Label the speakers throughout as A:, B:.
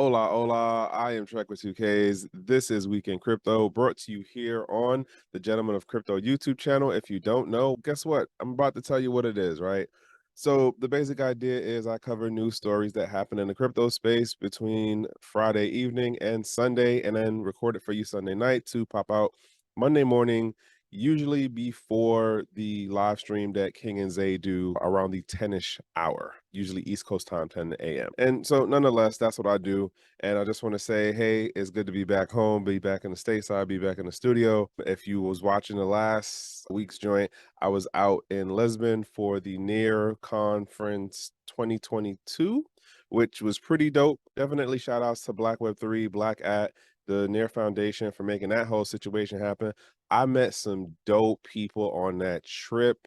A: Hola, hola. I am Trekk with 2Ks. This is Weekend Crypto, brought to you here on the Gentleman of Crypto YouTube channel. If you don't know, guess what? I'm about to tell you what it is, right? So, the basic idea is I cover news stories that happen in the crypto space between Friday evening and Sunday, and then record it for you Sunday night to pop out Monday morning, usually before the live stream that King and Zay do around the 10-ish hour, usually East Coast time, 10 a.m. And so nonetheless, that's what I do. And I just want to say, hey, it's good to be back home, be back in the stateside, be back in the studio. If you was watching the last week's joint, I was out in Lisbon for the Near Conference 2022, which was pretty dope. Definitely shout outs to Black Web 3, Black at the Near Foundation for making that whole situation happen. I met some dope people on that trip.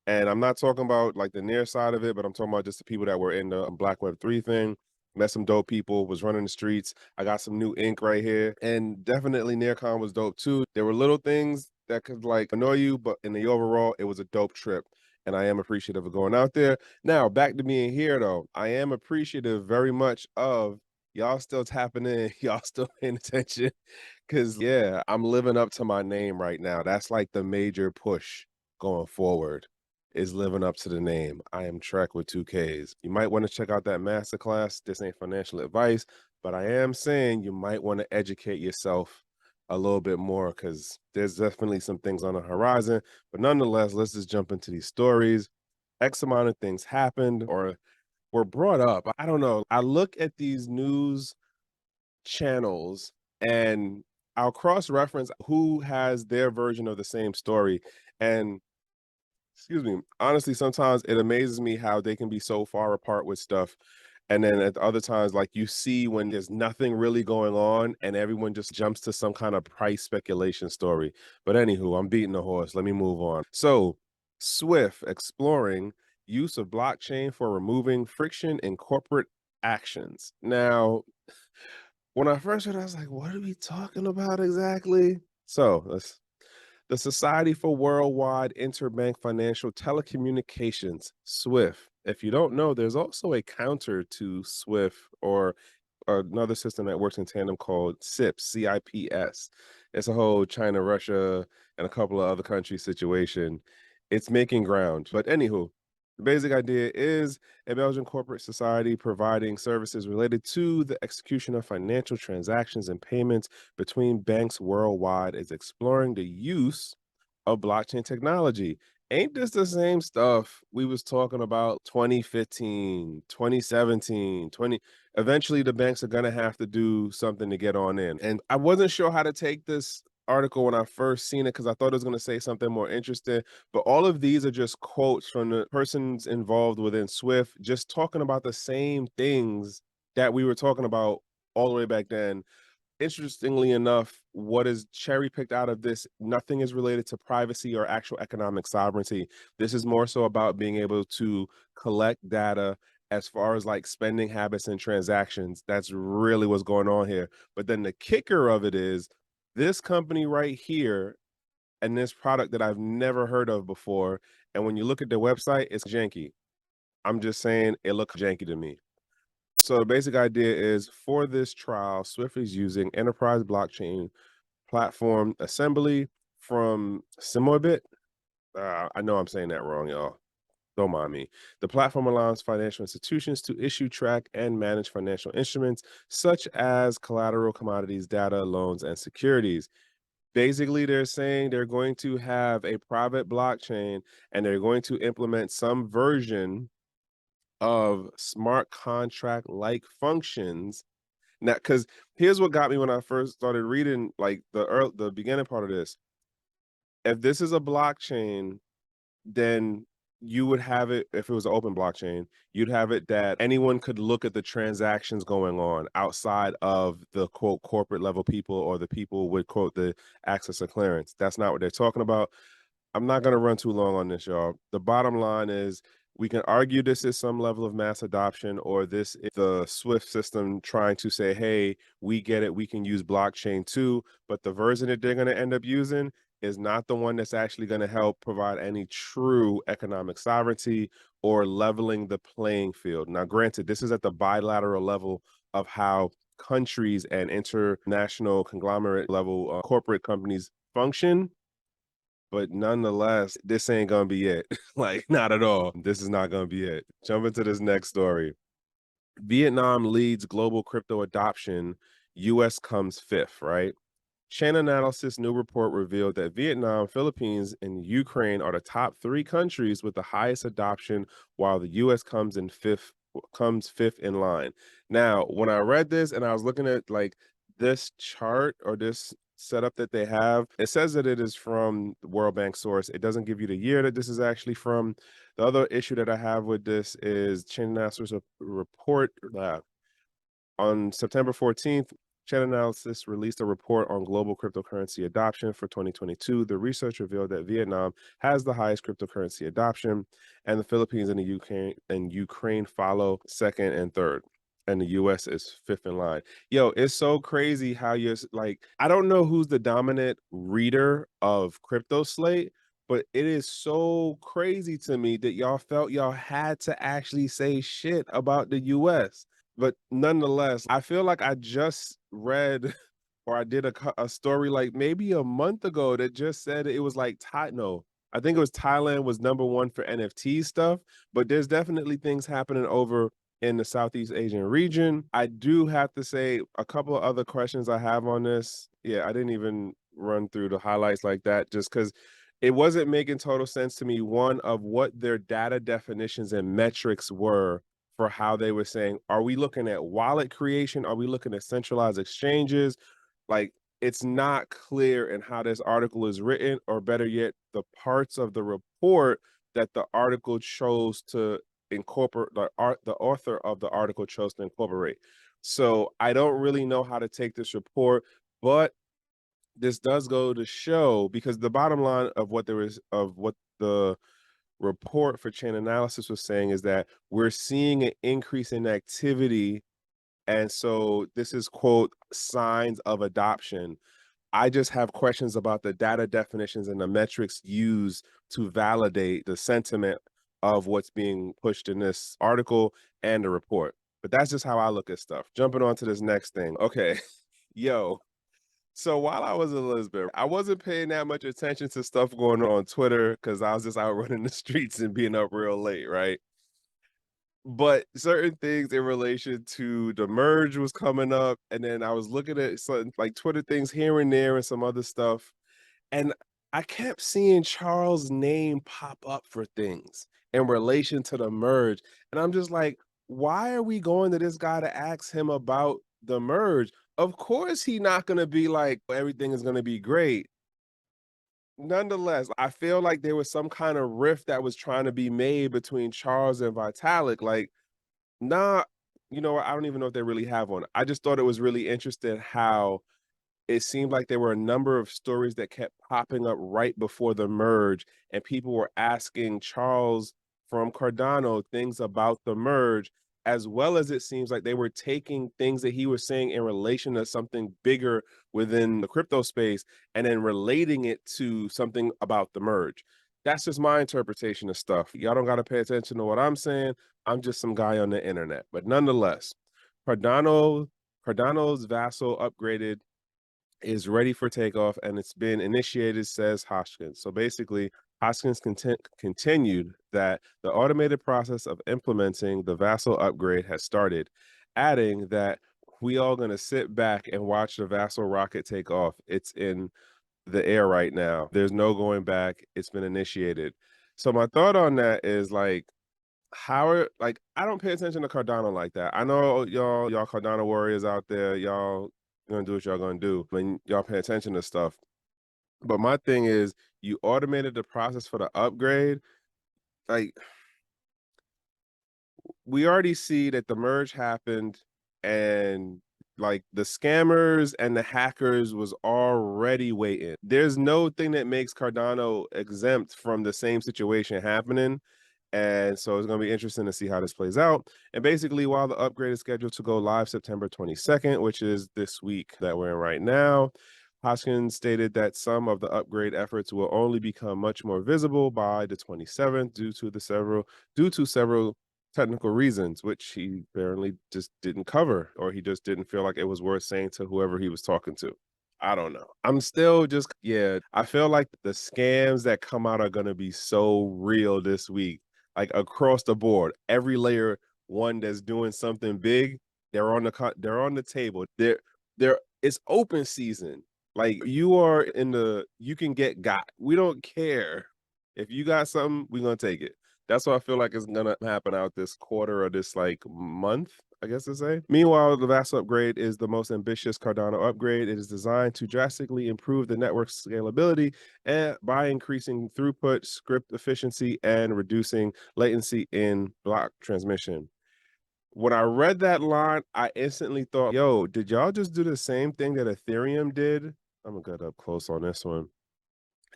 A: And I'm not talking about like the near side of it, but I'm talking about just the people that were in the Black Web 3 thing. Met some dope people, was running the streets. I got some new ink right here. And definitely NearCon was dope too. There were little things that could like annoy you, but in the overall, it was a dope trip. And I am appreciative of going out there. Now, back to being here though, I am appreciative very much of y'all still tapping in, y'all still paying attention. Cause yeah, I'm living up to my name right now. That's like the major push going forward is living up to the name. I am Trek with 2Ks. You might want to check out that masterclass. This ain't financial advice, but I am saying you might want to educate yourself a little bit more because there's definitely some things on the horizon. But nonetheless, let's just jump into these stories. X amount of things happened or were brought up. I don't know. I look at these news channels and I'll cross reference who has their version of the same story. And excuse me, honestly, sometimes it amazes me how they can be so far apart with stuff. And then at other times, like you see when there's nothing really going on and everyone just jumps to some kind of price speculation story. But anywho, I'm beating the horse. Let me move on. So, Swift exploring use of blockchain for removing friction in corporate actions. Now, when I first heard it, I was like, what are we talking about exactly? So, let's the Society for Worldwide Interbank Financial Telecommunications, SWIFT. If you don't know, there's also a counter to SWIFT or another system that works in tandem called CIPS, CIPS. It's a whole China, Russia, and a couple of other countries situation. It's making ground. But anywho, the basic idea is a Belgian corporate society providing services related to the execution of financial transactions and payments between banks worldwide is exploring the use of blockchain technology. Ain't this the same stuff we was talking about 2015, 2017, 20 eventually the banks are going to have to do something to get on in. And I wasn't sure how to take this article when I first seen it because I thought it was going to say something more interesting, but all of these are just quotes from the persons involved within Swift just talking about the same things that we were talking about all the way back then. Interestingly enough, what is cherry picked out of this, nothing is related to privacy or actual economic sovereignty. This is more so about being able to collect data as far as like spending habits and transactions. That's really what's going on here. But then the kicker of it is this company right here and this product that I've never heard of before. And when you look at their website, it's janky. I'm just saying it looks janky to me. So the basic idea is for this trial, Swift is using enterprise blockchain platform assembly from Simorbit. I know I'm saying that wrong, y'all. Don't mind me. The platform allows financial institutions to issue, track, and manage financial instruments such as collateral, commodities, data, loans, and securities. Basically, they're saying they're going to have a private blockchain and they're going to implement some version of smart contract like functions. Now, because here's what got me when I first started reading like the beginning part of this. If this is a blockchain, then you would have it if it was an open blockchain, you'd have it that anyone could look at the transactions going on outside of the quote corporate level people or the people with quote the access or clearance. That's not what they're talking about. I'm not going to run too long on this, y'all. The bottom line is we can argue this is some level of mass adoption, or this is the Swift system trying to say, hey, we get it, we can use blockchain too. But the version that they're going to end up using is not the one that's actually going to help provide any true economic sovereignty or leveling the playing field. Now, granted, this is at the bilateral level of how countries and international conglomerate level corporate companies function. But nonetheless, this ain't gonna be it. Like, not at all. This is not gonna be it. Jump into this next story. Vietnam leads global crypto adoption. US comes fifth, right? Chainalysis' new report revealed that Vietnam, Philippines, and Ukraine are the top three countries with the highest adoption, while the U.S. comes fifth in line. Now, when I read this and I was looking at like this chart or this setup that they have, it says that it is from the World Bank source. It doesn't give you the year that this is actually from. The other issue that I have with this is Chainalysis' report. On September 14th, Chainalysis released a report on global cryptocurrency adoption for 2022. The research revealed that Vietnam has the highest cryptocurrency adoption, and the Philippines and the Ukraine follow second and third. And the US is fifth in line. Yo, it's so crazy how you're like, I don't know who's the dominant reader of Crypto Slate, but it is so crazy to me that y'all felt y'all had to actually say shit about the US. But nonetheless, I feel like I just read or I did a story like maybe a month ago that just said it was like no, I think it was Thailand was number one for NFT stuff, but there's definitely things happening over in the Southeast Asian region. I do have to say a couple of other questions I have on this. Yeah, I didn't even run through the highlights like that just because it wasn't making total sense to me, one, of what their data definitions and metrics were for how they were saying, are we looking at wallet creation? Are we looking at centralized exchanges? Like, it's not clear in how this article is written, or better yet, the parts of the report that the article chose to incorporate, the author of the article chose to incorporate. So I don't really know how to take this report, but this does go to show, because the bottom line of what the report for Chainalysis was saying is that we're seeing an increase in activity. And so this is, quote, signs of adoption. I just have questions about the data definitions and the metrics used to validate the sentiment of what's being pushed in this article and the report. But that's just how I look at stuff. Jumping on to this next thing. Okay. Yo, so while I was in Lisbon, I wasn't paying that much attention to stuff going on Twitter because I was just out running the streets and being up real late, right? But certain things in relation to the merge was coming up, and then I was looking at some like Twitter things here and there and some other stuff, and I kept seeing Charles' name pop up for things in relation to the merge, and I'm just like, why are we going to this guy to ask him about the merge? Of course, he not gonna be like everything is gonna be great. Nonetheless, I feel like there was some kind of rift that was trying to be made between Charles and Vitalik. Like, nah, you know what? I don't even know if they really have one. I just thought it was really interesting how it seemed like there were a number of stories that kept popping up right before the merge, and people were asking Charles from Cardano things about the merge, as well as it seems like they were taking things that he was saying in relation to something bigger within the crypto space and then relating it to something about the merge. That's just my interpretation of stuff. Y'all don't got to pay attention to what I'm saying. I'm just some guy on the internet. But nonetheless, Cardano's vassal upgraded is ready for takeoff, and it's been initiated, says Hoskins. So basically, Hoskins continued that the automated process of implementing the vassal upgrade has started, adding that we all going to sit back and watch the vassal rocket take off. It's in the air right now. There's no going back. It's been initiated. So my thought on that is like, I don't pay attention to Cardano like that. I know y'all Cardano warriors out there, y'all gonna do what y'all gonna do. I mean, y'all pay attention to stuff. But my thing is, you automated the process for the upgrade. Like, we already see that the merge happened, and like the scammers and the hackers was already waiting. There's no thing that makes Cardano exempt from the same situation happening. And so it's going to be interesting to see how this plays out. And basically, while the upgrade is scheduled to go live September 22nd, which is this week that we're in right now, Hoskins stated that some of the upgrade efforts will only become much more visible by the 27th due to several technical reasons, which he apparently just didn't cover, or he just didn't feel like it was worth saying to whoever he was talking to. I don't know. I'm still just, yeah, I feel like the scams that come out are going to be so real this week, like across the board. Every layer one that's doing something big, they're on the table. It's open season. Like you can get got. We don't care. If you got something, we're gonna take it. That's what I feel like is gonna happen out this quarter or this like month, I guess to say. Meanwhile, the vassal upgrade is the most ambitious Cardano upgrade. It is designed to drastically improve the network scalability and by increasing throughput, script efficiency, and reducing latency in block transmission. When I read that line, I instantly thought, yo, did y'all just do the same thing that Ethereum did? I'm gonna get up close on this one.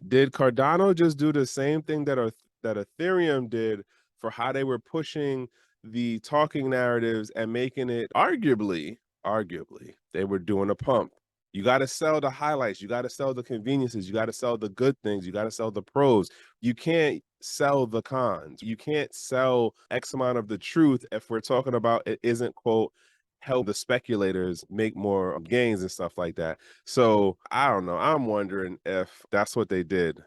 A: Did Cardano just do the same thing that Ethereum did for how they were pushing the talking narratives and making it arguably, they were doing a pump. You got to sell the highlights, you got to sell the conveniences, you got to sell the good things, you got to sell the pros. You can't sell the cons. You can't sell X amount of the truth if we're talking about it isn't, quote, help the speculators make more gains and stuff like that. So I don't know. I'm wondering if that's what they did.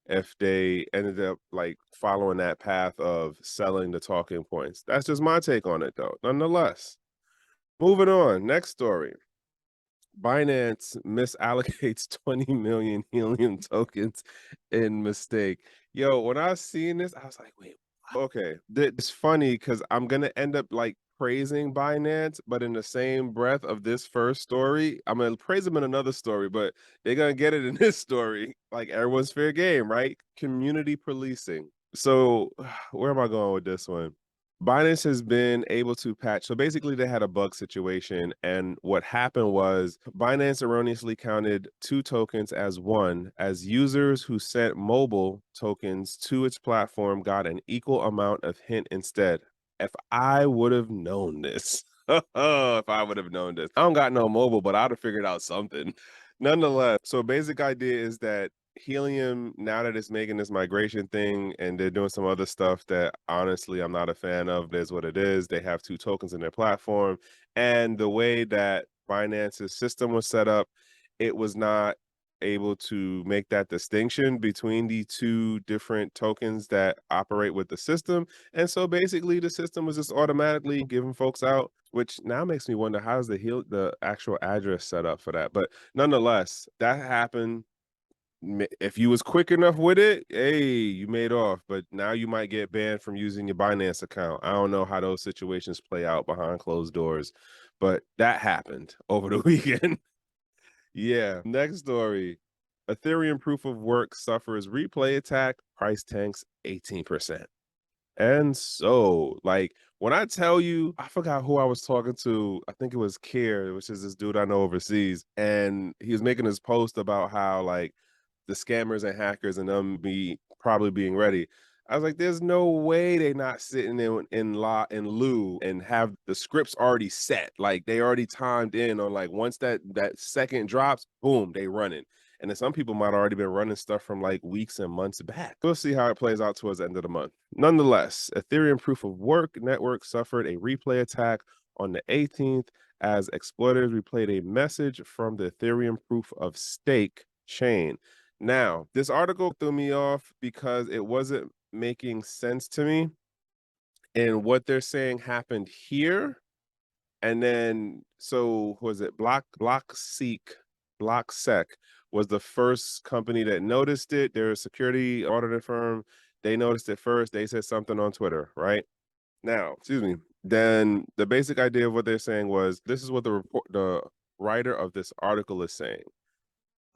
A: If they ended up like following that path of selling the talking points. That's just my take on it though. Nonetheless, moving on. Next story. Binance misallocates 20 million helium tokens in mistake. Yo, when I seen this, I was like, wait, okay. It's funny because I'm gonna end up like praising Binance, but in the same breath of this first story, I'm gonna praise them in another story, but they're gonna get it in this story. Like everyone's fair game, right? Community policing. So where am I going with this one? Binance has been able to patch. So basically, they had a bug situation. And what happened was Binance erroneously counted two tokens as one, as users who sent mobile tokens to its platform got an equal amount of hint instead. If I would have known this, if I would have known this, I don't got no mobile, but I'd have figured out something. Nonetheless, so basic idea is that Helium, now that it's making this migration thing and they're doing some other stuff that honestly I'm not a fan of, it is what it is. They have two tokens in their platform. And the way that Binance's system was set up, it was not able to make that distinction between the two different tokens that operate with the system. And so basically the system was just automatically giving folks out, which now makes me wonder how's the actual address set up for that. But nonetheless, that happened. If you was quick enough with it, hey, you made off. But now you might get banned from using your Binance account. I don't know how those situations play out behind closed doors, but that happened over the weekend. Yeah. Next story. Ethereum proof of work suffers replay attack, price tanks 18%. And so, like, when I tell you, I forgot who I was talking to. I think it was Kier, which is this dude I know overseas. And he was making this post about how, like, the scammers and hackers and them probably being ready. I was like, there's no way they not sitting in lieu and have the scripts already set. Like they already timed in on like once that second drops, boom, they running. And then some people might already been running stuff from like weeks and months back. We'll see how it plays out towards the end of the month. Nonetheless, Ethereum proof of work network suffered a replay attack on the 18th as exploiters replayed a message from the Ethereum proof of stake chain. Now, this article threw me off because it wasn't making sense to me. And what they're saying happened here. And then, so was it BlockSec was the first company that noticed it. They're a security auditing firm. They noticed it first. They said something on Twitter, right? Now, excuse me. Then the basic idea of what they're saying was this is what the writer of this article is saying.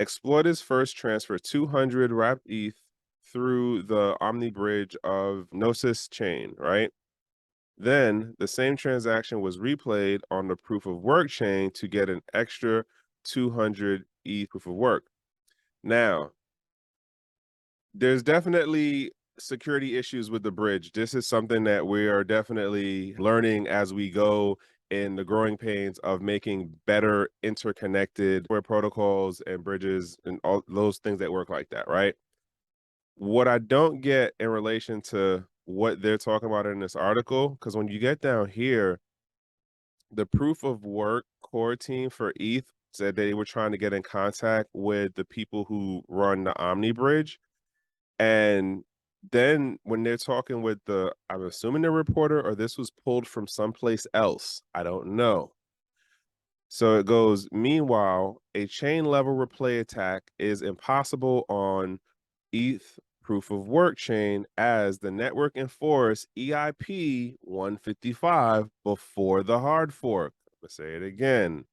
A: Exploiters first transfer 200 wrapped ETH through the Omni bridge of Gnosis chain, right? Then the same transaction was replayed on the proof of work chain to get an extra 200 ETH proof of work. Now, there's definitely security issues with the bridge. This is something that we are definitely learning as we go in the growing pains of making better interconnected protocols and bridges and all those things that work like that, right? What I don't get in relation to what they're talking about in this article, because when you get down here, the proof of work core team for ETH said they were trying to get in contact with the people who run the Omni Bridge. And then when they're talking with I'm assuming the reporter, or this was pulled from someplace else, I don't know. So it goes, meanwhile, a chain level replay attack is impossible on ETH proof of work chain as the network enforced EIP 155 before the hard fork. I'm gonna say it again.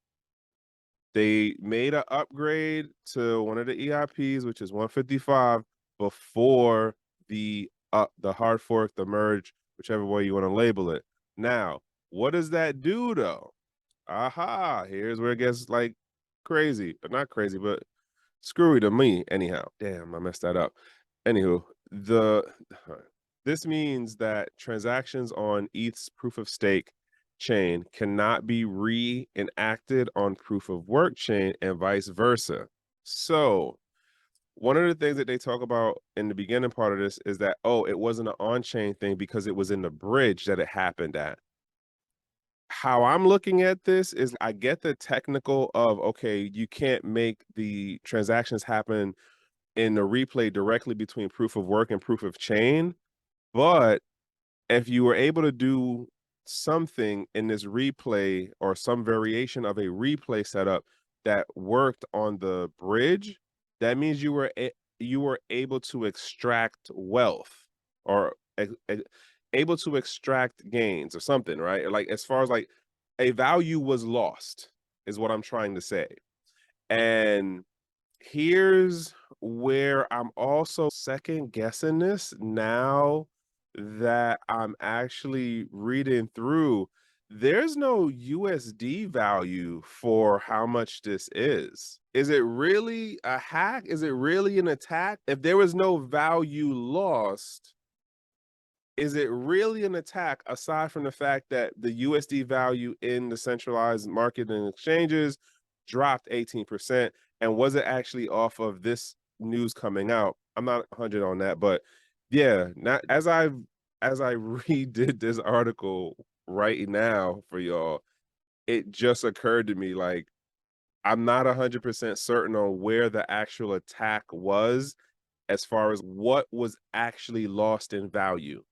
A: They made an upgrade to one of the EIPs, which is 155, before the hard fork, the merge, whichever way you want to label it. Now, what does that do though? Aha, here's where it gets like crazy, but not crazy, but screwy to me anyhow. Damn, I messed that up. Anywho, this means that transactions on ETH's proof of stake chain cannot be reenacted on proof of work chain and vice versa. So one of the things that they talk about in the beginning part of this is that, oh, it wasn't an on-chain thing because it was in the bridge that it happened at. How I'm looking at this is I get the technical of, okay, you can't make the transactions happen in the replay directly between proof of work and proof of chain. But if you were able to do something in this replay or some variation of a replay setup that worked on the bridge, that means you were able to extract wealth or able to extract gains or something, right? Like as far as like a value was lost is what I'm trying to say. And here's where I'm also second guessing this now that I'm actually reading through. There's no USD value for how much this is. Is it really a hack? Is it really an attack? If there was no value lost, is it really an attack aside from the fact that the USD value in the centralized market and exchanges dropped 18%? And was it actually off of this news coming out? I'm not 100 on that, but yeah, not as I redid this article right now for y'all, it just occurred to me like I'm not 100% certain on where the actual attack was as far as what was actually lost in value.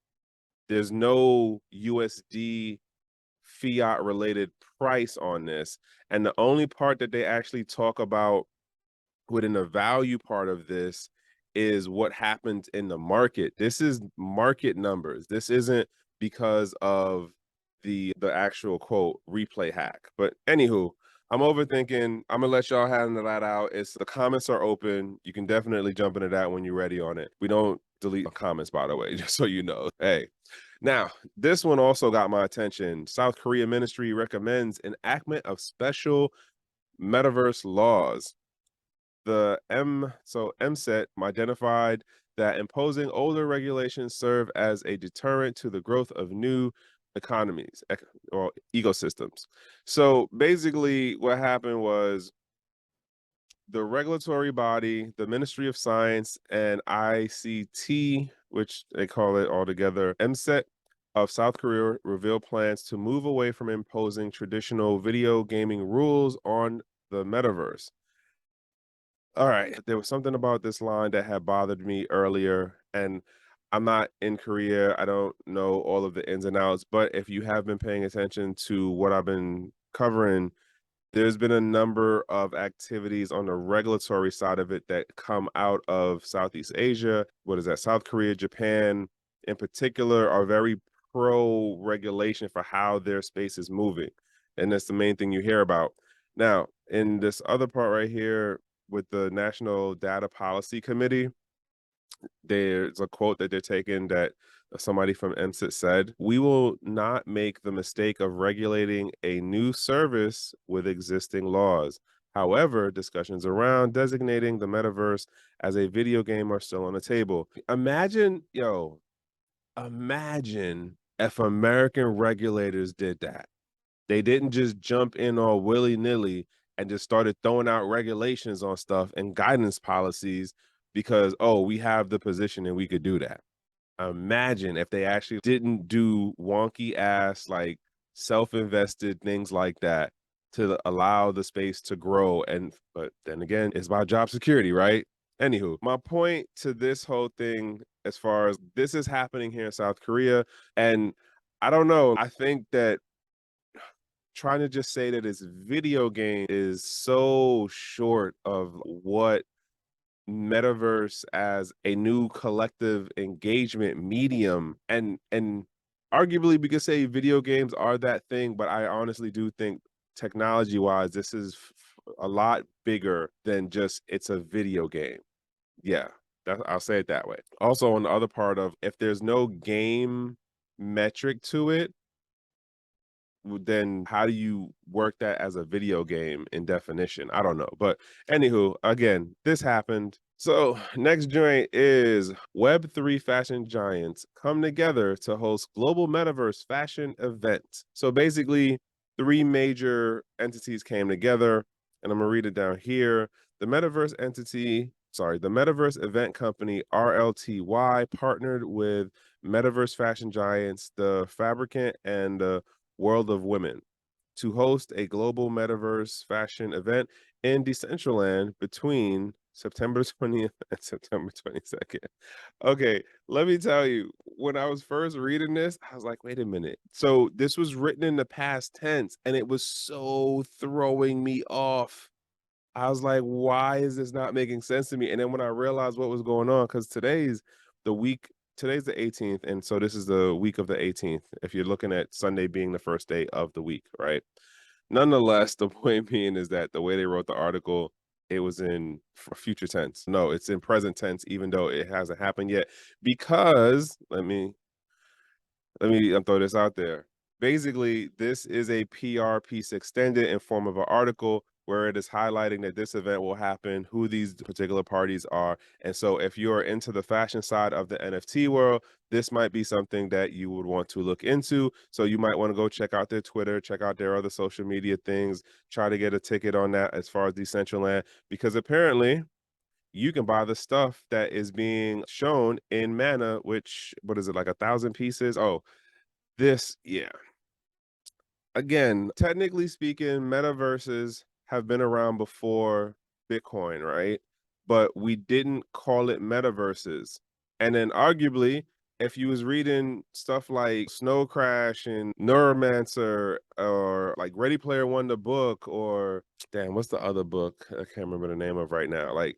A: There's no USD fiat related price on this. And the only part that they actually talk about within the value part of this is what happens in the market. This is market numbers. This isn't because of the actual quote replay hack. But anywho, I'm overthinking. I'm gonna let y'all handle that out. It's the comments are open. You can definitely jump into that when you're ready on it. We don't delete comments, by the way, just so you know. Hey. Now, this one also got my attention. South Korea ministry recommends enactment of special metaverse laws. The MSET identified that imposing older regulations serve as a deterrent to the growth of new economies or ecosystems. So basically what happened was the regulatory body, the Ministry of Science and ICT, which they call it altogether, MSET of South Korea revealed plans to move away from imposing traditional video gaming rules on the metaverse. All right, there was something about this line that had bothered me earlier, and I'm not in Korea. I don't know all of the ins and outs, but if you have been paying attention to what I've been covering, there's been a number of activities on the regulatory side of it that come out of Southeast Asia. What is that? South Korea, Japan, in particular, are very pro regulation for how their space is moving. And that's the main thing you hear about. Now, in this other part right here with the National Data Policy Committee, there's a quote that they're taking that somebody from MSIT said, "We will not make the mistake of regulating a new service with existing laws. However, discussions around designating the metaverse as a video game are still on the table." Imagine, imagine if American regulators did that. They didn't just jump in all willy-nilly and just started throwing out regulations on stuff and guidance policies because, oh, we have the position and we could do that. Imagine if they actually didn't do wonky ass, like, self-invested things like that to allow the space to grow. And but then again, it's about job security, right? Anywho, my point to this whole thing, as far as this is happening here in South Korea, and I don't know, I think that trying to just say that it's video game is so short of what Metaverse as a new collective engagement medium, and arguably we could say video games are that thing, but I honestly do think technology wise this is a lot bigger than just it's a video game. Yeah, I'll say it that way. Also, on the other part of, if there's no game metric to it, then how do you work that as a video game in definition? I don't know. But anywho, again, this happened. So next joint is Web3 fashion giants come together to host global metaverse fashion event. So basically, three major entities came together, and I'm gonna read it down here. The Metaverse event company RLTY partnered with Metaverse fashion giants, the Fabricant and the World of Women, to host a global metaverse fashion event in Decentraland between September 20th and September 22nd. Okay, let me tell you, when I was first reading this, I was like, wait a minute. So this was written in the past tense and it was so throwing me off. I was like, why is this not making sense to me? And then when I realized what was going on, because the week, today's the 18th. And so this is the week of the 18th, if you're looking at Sunday being the first day of the week, right? Nonetheless, the point being is that the way they wrote the article, it was in future tense. No, it's in present tense, even though it hasn't happened yet. Because let me throw this out there. Basically, this is a PR piece extended in form of an article where it is highlighting that this event will happen, who these particular parties are. And so if you're into the fashion side of the NFT world, this might be something that you would want to look into. So you might want to go check out their Twitter, check out their other social media things, try to get a ticket on that as far as Decentraland, because apparently you can buy the stuff that is being shown in Mana, which, what is it, like 1,000 pieces? Oh, yeah. Again, technically speaking, metaverses have been around before Bitcoin, right? But we didn't call it metaverses. And then arguably, if you was reading stuff like Snow Crash and Neuromancer, or like Ready Player One, the book, or damn, what's the other book? I can't remember the name of right now. Like,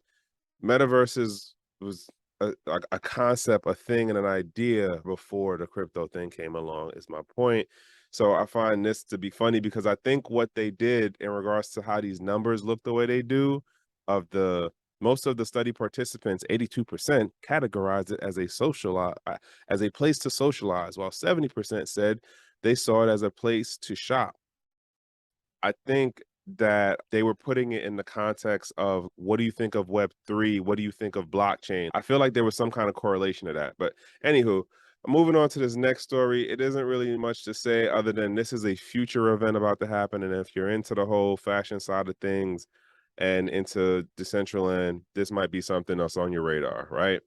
A: metaverses was a concept, a thing, and an idea before the crypto thing came along, is my point. So I find this to be funny because I think what they did in regards to how these numbers look the way they do, of the most of the study participants, 82% categorized it as a as a place to socialize, while 70% said they saw it as a place to shop. I think that they were putting it in the context of, what do you think of Web3? What do you think of blockchain? I feel like there was some kind of correlation to that. But anywho, moving on to this next story, it isn't really much to say other than this is a future event about to happen. And if you're into the whole fashion side of things and into Decentraland, this might be something else on your radar, right?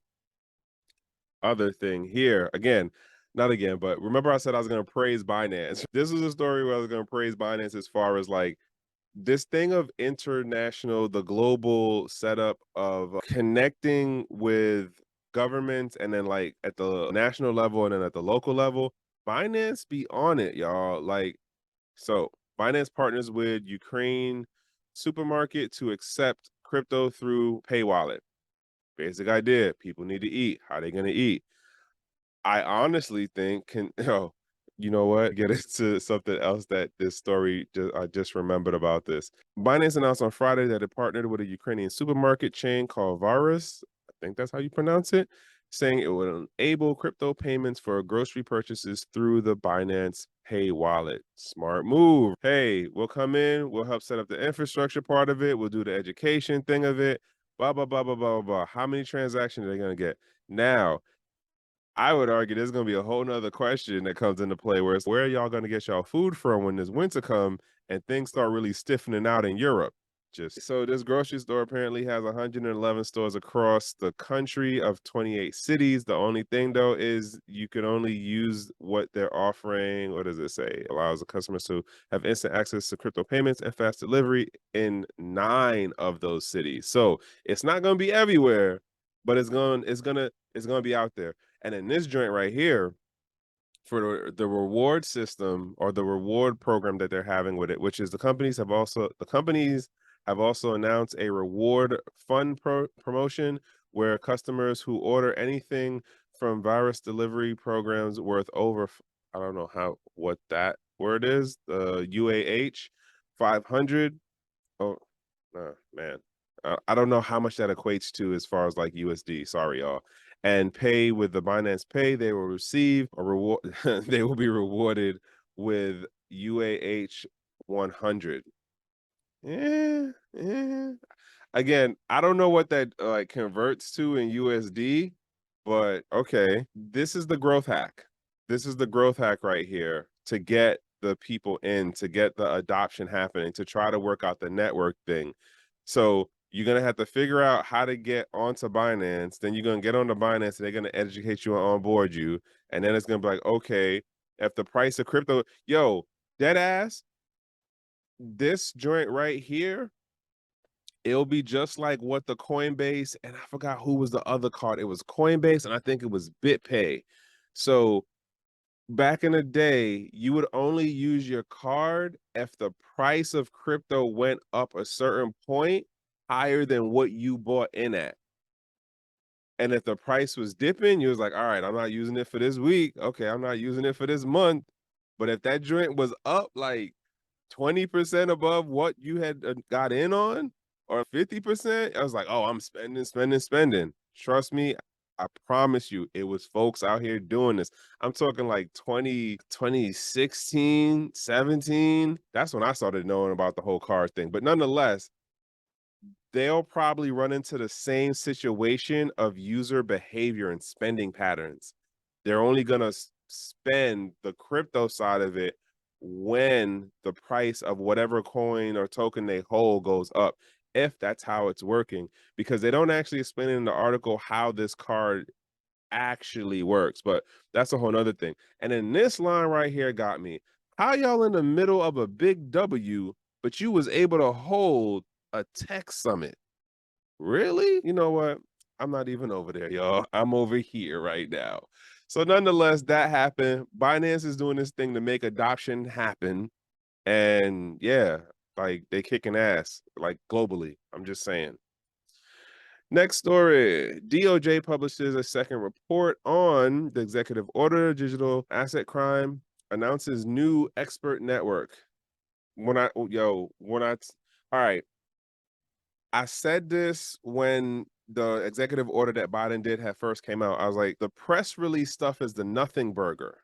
A: Other thing here, again, not again, but remember I said I was going to praise Binance. This was a story where I was going to praise Binance as far as like this thing of international, the global setup of connecting with governments, and then like at the national level and then at the local level. Binance be on it, y'all. Like, so Binance partners with Ukraine supermarket to accept crypto through pay wallet. Basic idea. People need to eat. How they gonna eat? I honestly think you know what? Get into something else that this story I just remembered about this. Binance announced on Friday that it partnered with a Ukrainian supermarket chain called Varus. I think that's how you pronounce it, saying it would enable crypto payments for grocery purchases through the Binance Pay wallet. Smart move. Hey, we'll come in, we'll help set up the infrastructure part of it, we'll do the education thing of it, blah, blah, blah, blah, blah, blah. How many transactions are they going to get? Now, I would argue there's gonna be a whole nother question that comes into play, where it's, where are y'all gonna get y'all food from when this winter come and things start really stiffening out in Europe? Just so this grocery store apparently has 111 stores across the country of 28 cities. The only thing though is you can only use what they're offering. What does it say? Allows the customers to have instant access to crypto payments and fast delivery in 9 of those cities. So it's not going to be everywhere, but it's gonna be out there. And in this joint right here, for the reward system or the reward program that they're having with it, which is the companies have also announced a reward fund promotion where customers who order anything from virus delivery programs worth over I don't know what that word is, the UAH 500. Oh, man. I don't know how much that equates to as far as like USD. Sorry, y'all. And pay with the Binance Pay, they will receive a reward. They will be rewarded with UAH 100. Yeah. Again, I don't know what that like converts to in USD, but okay. This is the growth hack. This is the growth hack right here to get the people in, to get the adoption happening, to try to work out the network thing. So you're gonna have to figure out how to get onto Binance. Then you're gonna get onto Binance, and they're gonna educate you and onboard you. And then it's gonna be like, okay, if the price of crypto, yo, dead ass, this joint right here, it'll be just like what the Coinbase, and I forgot who was the other card. It was Coinbase, and I think it was BitPay. So back in the day, you would only use your card if the price of crypto went up a certain point higher than what you bought in at. And if the price was dipping, you was like, all right, I'm not using it for this week. Okay, I'm not using it for this month. But if that joint was up like 20% above what you had got in on, or 50%, I was like, oh, I'm spending. Trust me, I promise you, it was folks out here doing this. I'm talking like 2016, 17. That's when I started knowing about the whole card thing. But nonetheless, they'll probably run into the same situation of user behavior and spending patterns. They're only going to spend the crypto side of it when the price of whatever coin or token they hold goes up, if that's how it's working, because they don't actually explain in the article how this card actually works, but that's a whole nother thing. And then this line right here got me. How y'all in the middle of a big W, but you was able to hold a tech summit? Really? You know what? I'm not even over there, y'all. I'm over here right now. So nonetheless, that happened. Binance is doing this thing to make adoption happen. And yeah, like they kicking ass, like globally. I'm just saying. Next story. DOJ publishes a second report on the executive order, digital asset crime, announces new expert network. All right. I said this when the executive order that Biden did had first came out. I was like, the press release stuff is the nothing burger.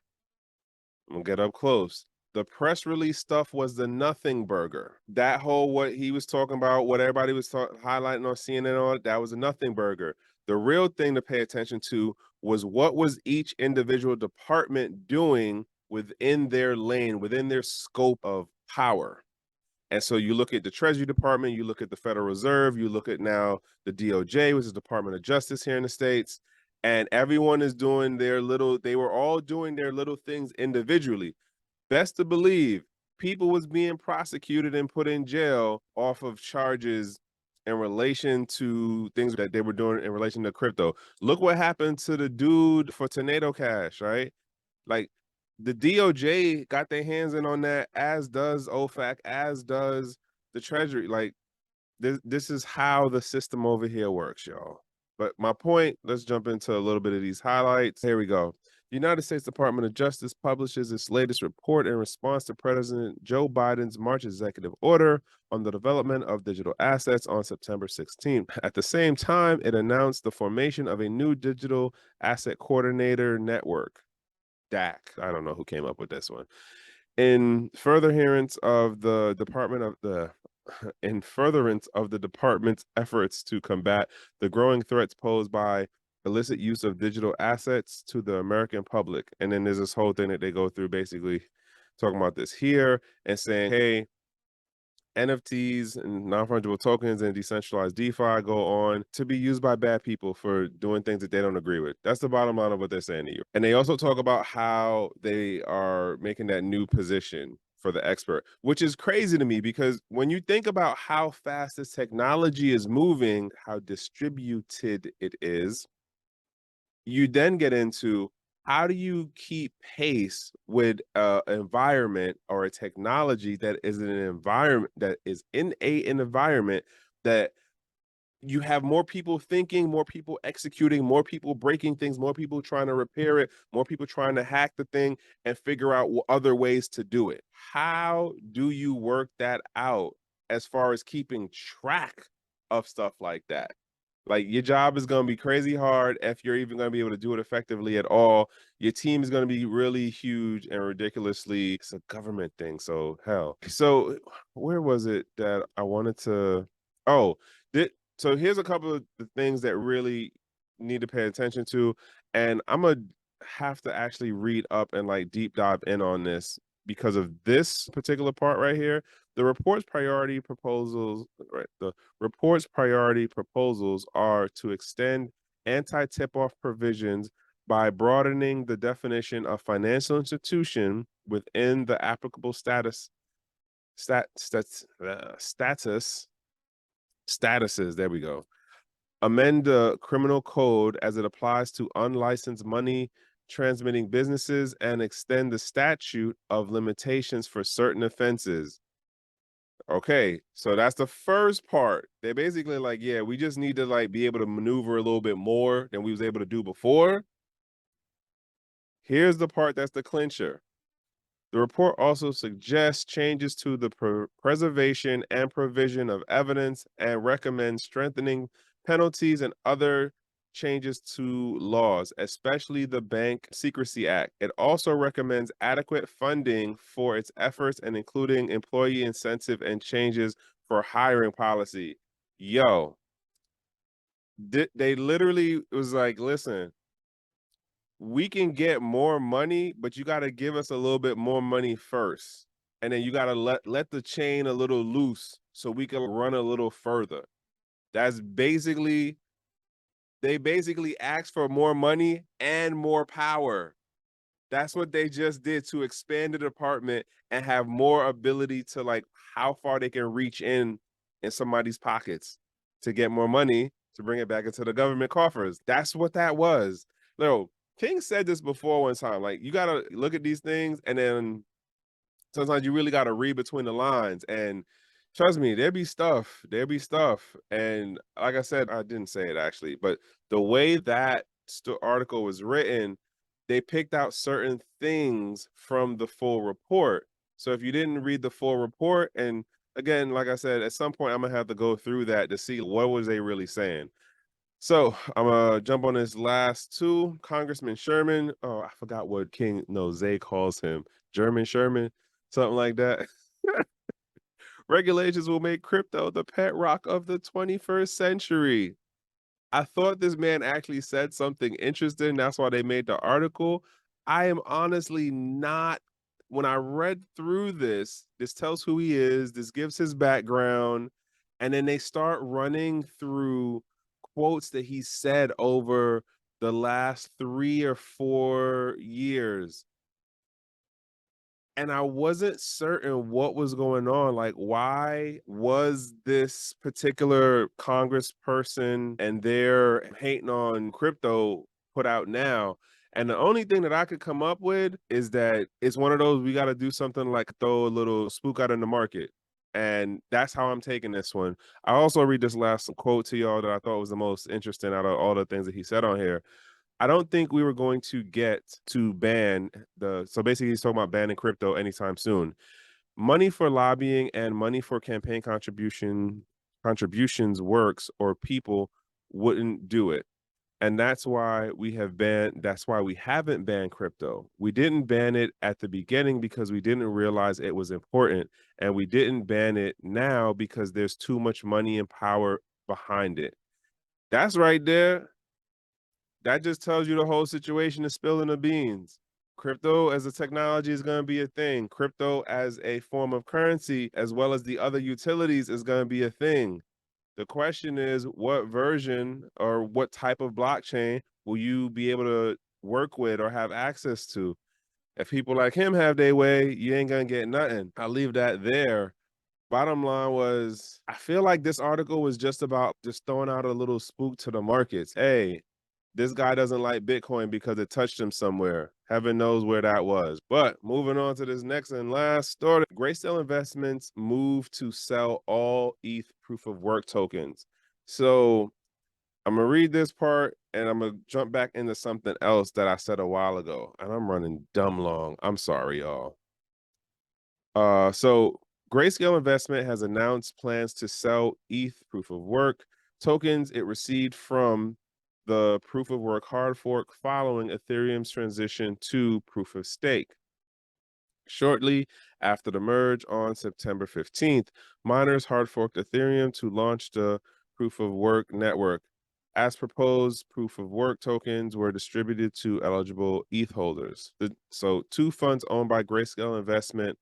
A: I'm gonna get up close. The press release stuff was the nothing burger. That whole what he was talking about, what everybody was highlighting on CNN, all that was a nothing burger. The real thing to pay attention to was what was each individual department doing within their lane, within their scope of power. And so you look at the Treasury Department, you look at the Federal Reserve, you look at now the DOJ, which is the Department of Justice here in the States, and everyone is doing they were all doing their little things individually. Best to believe people was being prosecuted and put in jail off of charges in relation to things that they were doing in relation to crypto. Look what happened to the dude for Tornado Cash, right? Like the DOJ got their hands in on that, as does OFAC, as does the Treasury. Like this is how the system over here works, y'all. But my point, let's jump into a little bit of these highlights. Here we go. The United States Department of Justice publishes its latest report in response to President Joe Biden's March executive order on the development of digital assets on September 16th. At the same time, it announced the formation of a new digital asset coordinator network. DAC. I don't know who came up with this one. In furtherance of the in furtherance of the department's efforts to combat the growing threats posed by illicit use of digital assets to the American public. And then there's this whole thing that they go through basically talking about this here and saying, hey, NFTs and non-fungible tokens and decentralized DeFi go on to be used by bad people for doing things that they don't agree with. That's the bottom line of what they're saying to you. And they also talk about how they are making that new position for the expert, which is crazy to me because when you think about how fast this technology is moving, how distributed it is, you then get into how do you keep pace with an environment or a technology that is in an environment that is in an environment that you have more people thinking, more people executing, more people breaking things, more people trying to repair it, more people trying to hack the thing and figure out other ways to do it. How do you work that out as far as keeping track of stuff like that? Like your job is going to be crazy hard if you're even going to be able to do it effectively at all. Your team is going to be really huge and ridiculously, it's a government thing. So hell. So where was it that I wanted to, oh, so here's a couple of the things that really need to pay attention to. And I'm going to have to actually read up and like deep dive in on this because of this particular part right here. The report's priority proposals, right? The report's priority proposals are to extend anti-tip-off provisions by broadening the definition of financial institution within the applicable statuses. There we go. Amend the criminal code as it applies to unlicensed money transmitting businesses and extend the statute of limitations for certain offenses. Okay, so that's the first part. They're basically like, yeah, we just need to like be able to maneuver a little bit more than we was able to do before. Here's the part that's the clincher. The report also suggests changes to the preservation and provision of evidence and recommends strengthening penalties and other changes to laws, especially the Bank Secrecy Act. It also recommends adequate funding for its efforts and including employee incentive and changes for hiring policy. Yo, they literally was like, listen, we can get more money, but you got to give us a little bit more money first. And then you got to let the chain a little loose so we can run a little further. That's basically, they basically asked for more money and more power. That's what they just did to expand the department and have more ability to like how far they can reach in somebody's pockets to get more money to bring it back into the government coffers. That's what that was. No, King said this before one time. Like you gotta look at these things and then sometimes you really gotta read between the lines. And trust me, there be stuff. There be stuff. And like I said, I didn't say it actually, but the way that article was written, they picked out certain things from the full report. So if you didn't read the full report, and again, like I said, at some point I'm gonna have to go through that to see what was they really saying. So I'm gonna jump on this last two. Congressman Sherman. Oh, I forgot what Zay calls him. German Sherman, something like that. Regulations will make crypto the pet rock of the 21st century. I thought this man actually said something interesting. That's why they made the article. I am honestly not. When I read through this tells who he is, this gives his background, and then they start running through quotes that he said over the last 3 or 4 years. And I wasn't certain what was going on. Like, why was this particular congressperson and they're hating on crypto put out now? And the only thing that I could come up with is that it's one of those we got to do something like throw a little spook out in the market. And that's how I'm taking this one. I also read this last quote to y'all that I thought was the most interesting out of all the things that he said on here. I don't think we were going to get to ban so basically he's talking about banning crypto anytime soon. Money for lobbying and money for campaign contributions works or people wouldn't do it. And that's why we haven't banned crypto. We didn't ban it at the beginning because we didn't realize it was important. And we didn't ban it now because there's too much money and power behind it. That's right there. That just tells you the whole situation is spilling the beans. Crypto as a technology is going to be a thing. Crypto as a form of currency, as well as the other utilities, is going to be a thing. The question is, what version or what type of blockchain will you be able to work with or have access to? If people like him have their way, you ain't gonna get nothing. I'll leave that there. Bottom line was, I feel like this article was just about just throwing out a little spook to the markets. Hey, this guy doesn't like Bitcoin because it touched him somewhere. Heaven knows where that was. But moving on to this next and last story, Grayscale Investments moved to sell all ETH proof of work tokens. So I'm gonna read this part and I'm gonna jump back into something else that I said a while ago. And I'm running dumb long. I'm sorry, y'all. So Grayscale Investment has announced plans to sell ETH proof of work tokens it received from the proof of work hard fork following Ethereum's transition to proof of stake. Shortly after the merge on September 15th, miners hard forked Ethereum to launch the proof of work network. As proposed, proof of work tokens were distributed to eligible ETH holders. So, two funds owned by Grayscale Investment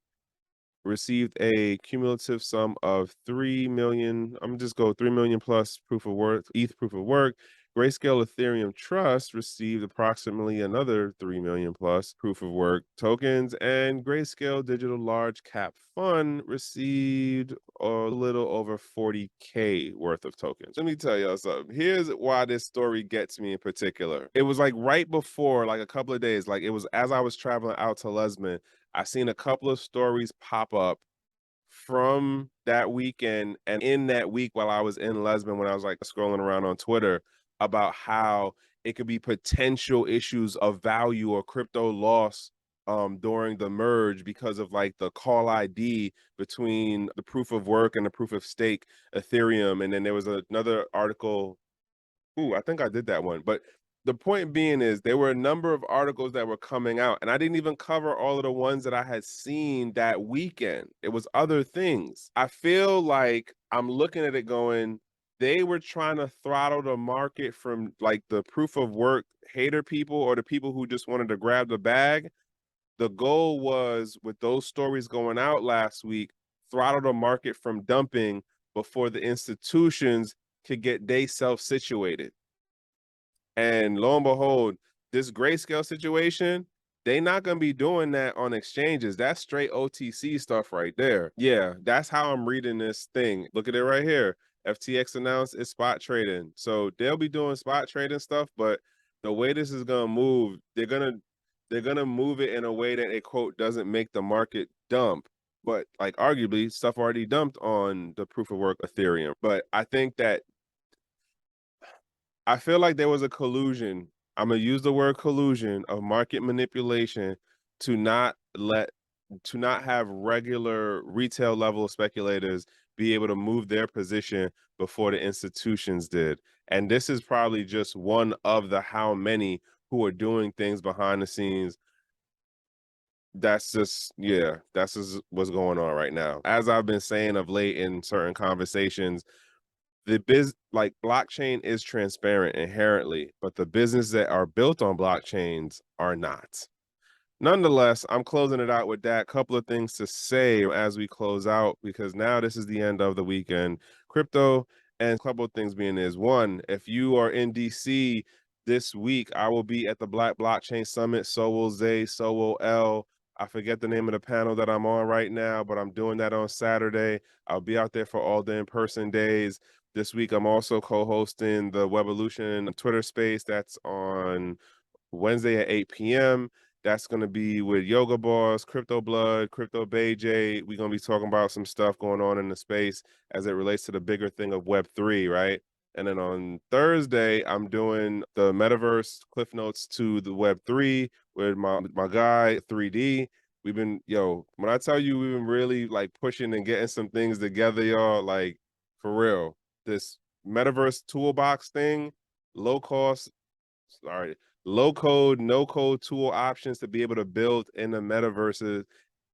A: received a cumulative sum of 3 million. I'm just go 3 million plus proof of work, ETH proof of work. Grayscale Ethereum Trust received approximately another 3 million plus proof of work tokens, and Grayscale Digital Large Cap Fund received a little over 40K worth of tokens. Let me tell y'all something. Here's why this story gets me in particular. It was like right before, like a couple of days, like it was as I was traveling out to Lesman, I seen a couple of stories pop up from that weekend and in that week while I was in Lesbian when I was like scrolling around on Twitter about how it could be potential issues of value or crypto loss during the merge because of like the call ID between the proof of work and the proof of stake Ethereum. And then there was another article. Ooh, I think I did that one. But the point being is there were a number of articles that were coming out, and I didn't even cover all of the ones that I had seen that weekend. It was other things. I feel like I'm looking at it going, they were trying to throttle the market from like the proof of work hater people or the people who just wanted to grab the bag. The goal was with those stories going out last week, throttle the market from dumping before the institutions could get they self situated. And lo and behold, this grayscale situation, they not gonna be doing that on exchanges. That's straight OTC stuff right there. Yeah, that's how I'm reading this thing. Look at it right here. FTX announced it's spot trading. So they'll be doing spot trading stuff, but the way this is gonna move, they're gonna move it in a way that it quote doesn't make the market dump. But like arguably, stuff already dumped on the proof of work Ethereum. But I think that I feel like there was a collusion. I'm gonna use the word collusion of market manipulation to not let to not have regular retail level speculators be able to move their position before the institutions did. And this is probably just one of the how many who are doing things behind the scenes. That's just yeah, that's just what's going on right now. As I've been saying of late in certain conversations, like blockchain is transparent inherently, but the business that are built on blockchains are not. Nonetheless, I'm closing it out with that. Couple of things to say as we close out, because now this is the end of the weekend. Crypto, and a couple of things being is one, if you are in DC this week, I will be at the Black Blockchain Summit. So will Zay, so will L. I forget the name of the panel that I'm on right now, but I'm doing that on Saturday. I'll be out there for all the in-person days. This week, I'm also co-hosting the Wevolution Twitter space that's on Wednesday at 8 p.m. That's going to be with Yoga Boss, Crypto Blood, Crypto BayJ. We're going to be talking about some stuff going on in the space as it relates to the bigger thing of Web3, right? And then on Thursday, I'm doing the Metaverse Cliff Notes to the Web3 with my guy 3D. We've been, when I tell you we've been really like pushing and getting some things together, y'all, like for real. This Metaverse toolbox thing, low cost, sorry, low code, no code tool options to be able to build in the metaverses,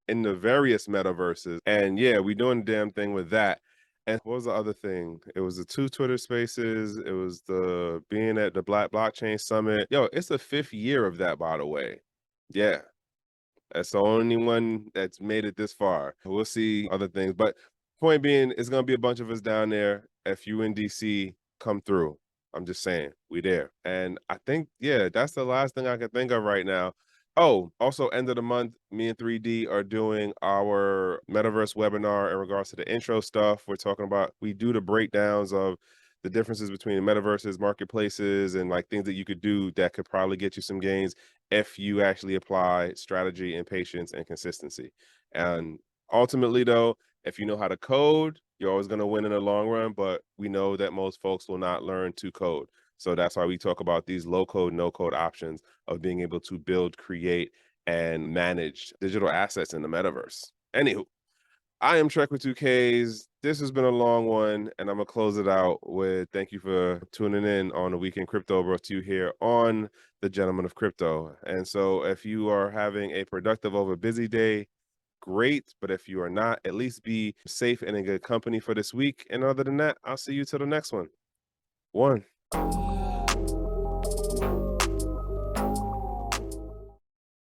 A: in the various metaverses. And yeah, we doing the damn thing with that. And what was the other thing? It was the 2 Twitter spaces. It was the being at the Black Blockchain Summit. Yo, it's the 5th year of that, by the way. Yeah. That's the only one that's made it this far. We'll see other things. But point being, it's gonna be a bunch of us down there. If you in DC, come through. I'm just saying, we there. And I think, yeah, that's the last thing I can think of right now. Oh, also end of the month, me and 3D are doing our Metaverse webinar in regards to the intro stuff. We're talking about, we do the breakdowns of the differences between the metaverses, marketplaces, and like things that you could do that could probably get you some gains if you actually apply strategy and patience and consistency. And ultimately, though, if you know how to code, you're always going to win in the long run. But we know that most folks will not learn to code. So that's why we talk about these low code, no code options of being able to build, create, and manage digital assets in the metaverse. Anywho, I am Trek with 2Ks. This has been a long one, and I'm gonna close it out with thank you for tuning in on the Weekend Crypto brought to you here on the Gentleman of Crypto. And so if you are having a productive over busy day, great. But if you are not, at least be safe and in good company for this week. And other than that, I'll see you till the next one. One.